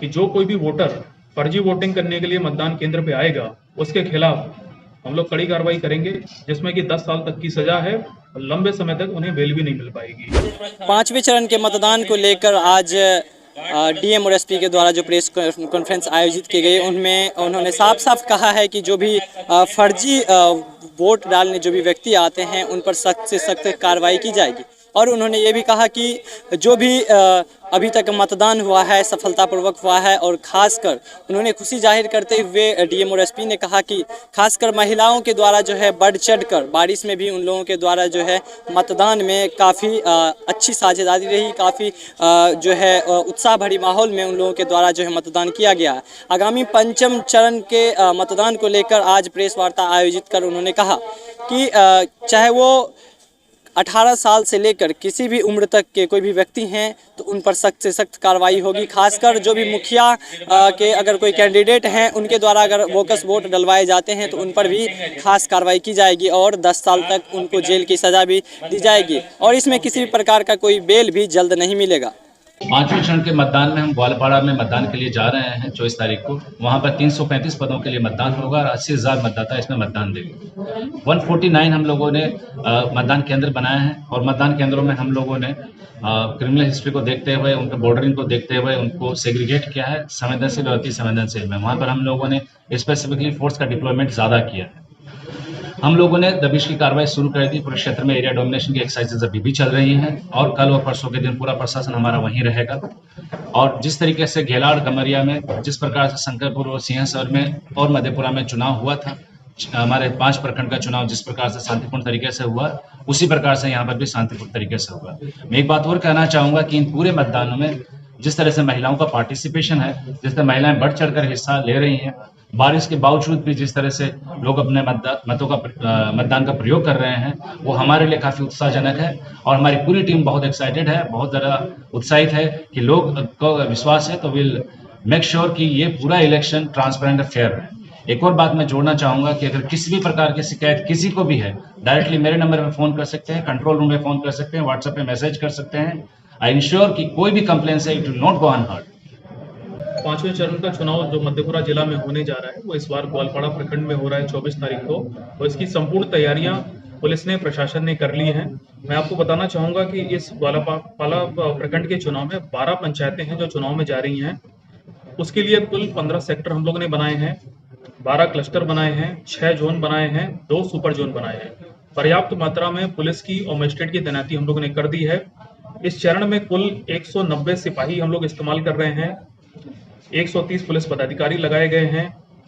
कि जो कोई भी वोटर फर्जी वोटिंग करने के लिए मतदान केंद्र पे आएगा उसके खिलाफ हम लोग कड़ी कार्रवाई करेंगे, जिसमें कि 10 साल तक की सजा है और लंबे समय तक उन्हें बेल भी नहीं मिल पाएगी। पांचवें चरण के मतदान को लेकर आज डीएम और एसपी के द्वारा जो प्रेस कॉन्फ्रेंस आयोजित की गई उनमें उन्होंने साफ साफ कहा है कि जो भी फर्जी वोट डालने जो भी व्यक्ति आते हैं उन पर सख्त से सख्त कार्रवाई की जाएगी। और उन्होंने ये भी कहा कि जो भी अभी तक मतदान हुआ है सफलतापूर्वक हुआ है, और खासकर उन्होंने खुशी जाहिर करते हुए डीएम और एसपी ने कहा कि खासकर महिलाओं के द्वारा जो है बढ़ चढ़कर बारिश में भी उन लोगों के द्वारा जो है मतदान में काफ़ी अच्छी साझेदारी रही, काफ़ी जो है उत्साह भरी माहौल में उन लोगों के द्वारा जो है मतदान किया गया। आगामी पंचम चरण के मतदान को लेकर आज प्रेस वार्ता आयोजित कर उन्होंने कहा कि चाहे वो 18 साल से लेकर किसी भी उम्र तक के कोई भी व्यक्ति हैं तो उन पर सख्त से सख्त कार्रवाई होगी। खासकर जो भी मुखिया के अगर कोई कैंडिडेट हैं उनके द्वारा अगर बोगस वोट डलवाए जाते हैं तो उन पर भी खास कार्रवाई की जाएगी और 10 साल तक उनको जेल की सज़ा भी दी जाएगी और इसमें किसी भी प्रकार का कोई बेल भी जल्द नहीं मिलेगा। पांचवें चरण के मतदान में हम ग्वालपाड़ा में मतदान के लिए जा रहे हैं 24 तारीख को। वहां पर 335 पदों के लिए मतदान होगा और 80,000 मतदाता इसमें मतदान देंगे। 149 हम लोगों ने मतदान केंद्र बनाए हैं और मतदान केंद्रों में हम लोगों ने क्रिमिनल हिस्ट्री को देखते हुए, उनके बॉर्डरिंग को देखते हुए उनको सेग्रीगेट किया है संवेदनशील और अति संवेदनशील में। वहाँ पर हम लोगों ने स्पेसिफिकली फोर्स का डिप्लॉयमेंट ज़्यादा किया है। हम लोगों ने दबिश की कार्रवाई शुरू कर दी। पूरे क्षेत्र में एरिया डोमिनेशन की एक्सरसाइजेज अभी भी चल रही हैं और कल और परसों के दिन पूरा प्रशासन हमारा वहीं रहेगा। और जिस तरीके से घेलाड़ गमरिया में, जिस प्रकार से शंकरपुर और सिंहसर में और मधेपुरा में चुनाव हुआ था, हमारे 5 प्रखंड का चुनाव जिस प्रकार से शांतिपूर्ण तरीके से हुआ, उसी प्रकार से यहाँ पर भी शांतिपूर्ण तरीके से हुआ। मैं एक बात और कहना चाहूँगा कि इन पूरे मतदानों में जिस तरह से महिलाओं का पार्टिसिपेशन है, जिस तरह महिलाएं बढ़ चढ़कर हिस्सा ले रही हैं, बारिश के बावजूद भी जिस तरह से लोग अपने मतदान का प्रयोग कर रहे हैं, वो हमारे लिए काफ़ी उत्साहजनक है। और हमारी पूरी टीम बहुत एक्साइटेड है, बहुत ज़्यादा उत्साहित है कि लोग को विश्वास है तो विल मेक श्योर कि ये पूरा इलेक्शन ट्रांसपेरेंट और फेयर है। एक और बात मैं जोड़ना चाहूँगा कि अगर किसी भी प्रकार की शिकायत किसी को भी है, डायरेक्टली मेरे नंबर पर फ़ोन कर सकते हैं, कंट्रोल रूम में फ़ोन कर सकते हैं, व्हाट्सएप पे मैसेज कर सकते हैं। आई इंश्योर कि कोई भी कंप्लेन से it will not go unheard. पांचवें चरण का चुनाव जो मधेपुरा जिला में होने जा रहा है वो इस बार ग्वालपाड़ा प्रखंड में हो रहा है 24 तारीख को, और इसकी संपूर्ण तैयारियां पुलिस ने, प्रशासन ने कर ली हैं। मैं आपको बताना चाहूंगा कि इस ग्वालपाड़ा प्रखंड के चुनाव में 12 पंचायतें हैं जो चुनाव में जा रही हैं। उसके लिए कुल 15 सेक्टर हम लोगों ने बनाए हैं, 12 क्लस्टर बनाए हैं, 6 जोन बनाए हैं, 2 सुपर जोन बनाए हैं। पर्याप्त मात्रा में पुलिस की और मजिस्ट्रेट की तैनाती हम लोगों ने कर दी है। इस चरण में कुल 190 सिपाही हम लोग इस्तेमाल कर रहे हैं, 130 पुलिस पदाधिकारी लगाए गए हैं,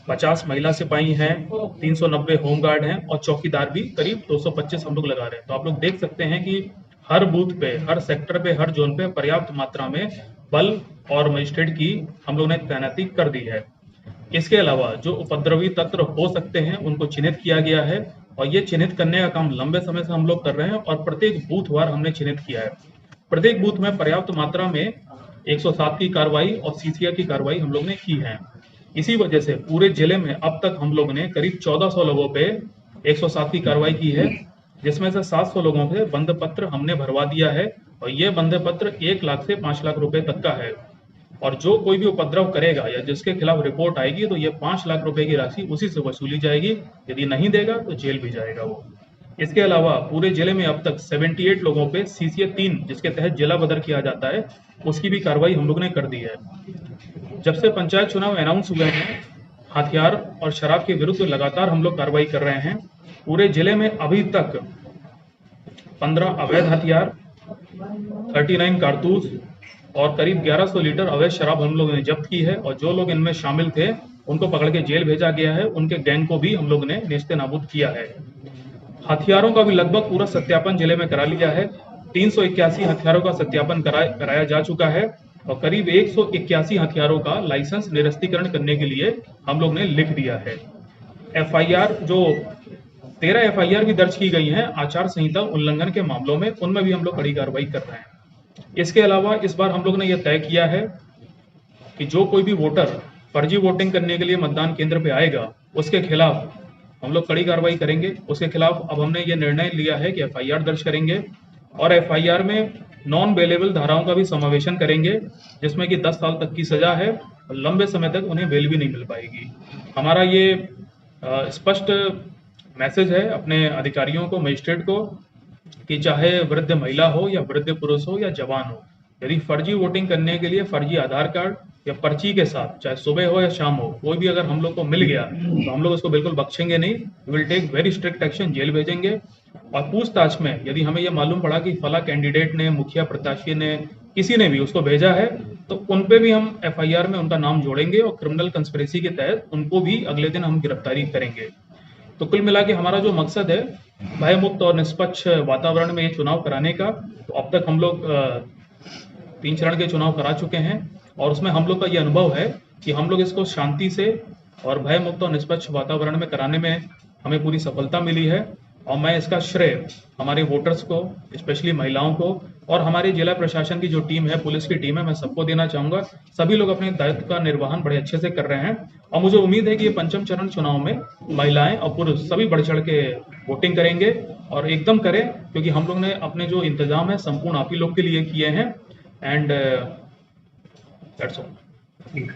50 महिला सिपाही हैं, 390 होमगार्ड हैं और चौकीदार भी करीब 225 हम लोग लगा रहे हैं। तो आप लोग देख सकते हैं कि हर बूथ पे, हर सेक्टर पे, हर जोन पे पर्याप्त मात्रा में बल और मजिस्ट्रेट की हम लोग ने तैनाती कर दी है। इसके अलावा जो उपद्रवी तत्व हो सकते हैं उनको चिन्हित किया गया है और ये चिन्हित करने का काम लंबे समय से हम लोग कर रहे हैं और प्रत्येक बूथवार हमने चिन्हित किया है। प्रत्येक बूथ में पर्याप्त मात्रा में 107 की कार्रवाई और सीसीआर की कार्रवाई हम लोग ने की है। इसी वजह से पूरे जिले में अब तक हम लोग ने करीब 1400 लोगों पे 107 की कार्रवाई की है, जिसमें से 700 लोगों पे बंद पत्र हमने भरवा दिया है और ये बंद पत्र 1 लाख से 5 लाख रुपए तक का है। और जो कोई भी उपद्रव करेगा या जिसके खिलाफ रिपोर्ट आएगी तो ये 5 लाख रुपए की राशि उसी से वसूली जाएगी। यदि नहीं देगा तो जेल भी जाएगा वो। इसके अलावा पूरे जिले में अब तक 78 लोगों पे सीसीए 3 जिसके तहत जिला बदर किया जाता है, उसकी भी कार्रवाई हम लोग ने कर दी है। जब से पंचायत चुनाव अनाउंस हुए हैं, हथियार और शराब के विरुद्ध लगातार हम लोग कार्रवाई कर रहे हैं। पूरे जिले में अभी तक 15 अवैध हथियार, 39 कारतूस और करीब 1100 लीटर अवैध शराब हम लोगों ने जब्त की है और जो लोग इनमें शामिल थे उनको पकड़ के जेल भेजा गया है। उनके गैंग को भी हम लोग ने नेस्ते नाबूद किया है। हथियारों का भी लगभग पूरा सत्यापन जिले में करा लिया है। 381 हथियारों का सत्यापन कराया जा चुका है और करीब 181 हथियारों का लाइसेंस निरस्तीकरण करने के लिए हम लोग ने लिख दिया है। एफआईआर जो 13 एफआईआर भी दर्ज की गई हैं आचार संहिता उल्लंघन के मामलों में, उनमें भी हम लोग कड़ी कार्रवाई कर रहे हैं। इसके अलावा इस बार हम लोग ने यह तय किया है कि जो कोई भी वोटर फर्जी वोटिंग करने के लिए मतदान केंद्र पे आएगा उसके खिलाफ हम लोग कड़ी कार्रवाई करेंगे। उसके खिलाफ अब हमने ये निर्णय लिया है कि एफआईआर दर्ज करेंगे और एफआईआर में नॉन बेलेबल धाराओं का भी समावेशन करेंगे, जिसमें कि 10 साल तक की सजा है लंबे समय तक उन्हें बेल भी नहीं मिल पाएगी। हमारा ये स्पष्ट मैसेज है अपने अधिकारियों को, मजिस्ट्रेट को, कि चाहे वृद्ध महिला हो या वृद्ध पुरुष हो या जवान हो, यदि फर्जी वोटिंग करने के लिए फर्जी आधार कार्ड या पर्ची के साथ, चाहे सुबह हो या शाम हो, कोई भी अगर हम लोग को मिल गया तो हम लोग उसको बिल्कुल बख्शेंगे नहीं। Will take very strict action, jail भेजेंगे। और पूछताछ में यदि हमें यह मालूम पड़ा कि फला कैंडिडेट ने, मुखिया प्रत्याशी ने, किसी ने भी उसको भेजा है, तो उन पे भी हम एफआईआर में उनका नाम जोड़ेंगे और क्रिमिनल कंस्पिरेसी के तहत उनको भी अगले दिन हम गिरफ्तारी करेंगे। तो कुल मिला के हमारा जो मकसद है भयमुक्त और निष्पक्ष वातावरण में ये चुनाव कराने का, तो अब तक हम लोग 3 चरण के चुनाव करा चुके हैं और उसमें हम लोग का ये अनुभव है कि हम लोग इसको शांति से और भयमुक्त और निष्पक्ष वातावरण में कराने में हमें पूरी सफलता मिली है। और मैं इसका श्रेय हमारे वोटर्स को, स्पेशली महिलाओं को, और हमारे जिला प्रशासन की जो टीम है, पुलिस की टीम है, मैं सबको देना चाहूँगा। सभी लोग अपने दायित्व का निर्वहन बड़े अच्छे से कर रहे हैं और मुझे उम्मीद है कि ये पंचम चरण चुनाव में महिलाएं और पुरुष सभी बढ़ चढ़ के वोटिंग करेंगे और एकदम करें, क्योंकि हम लोग ने अपने जो इंतजाम है संपूर्ण आप ही लोग के लिए किए हैं। And that's all.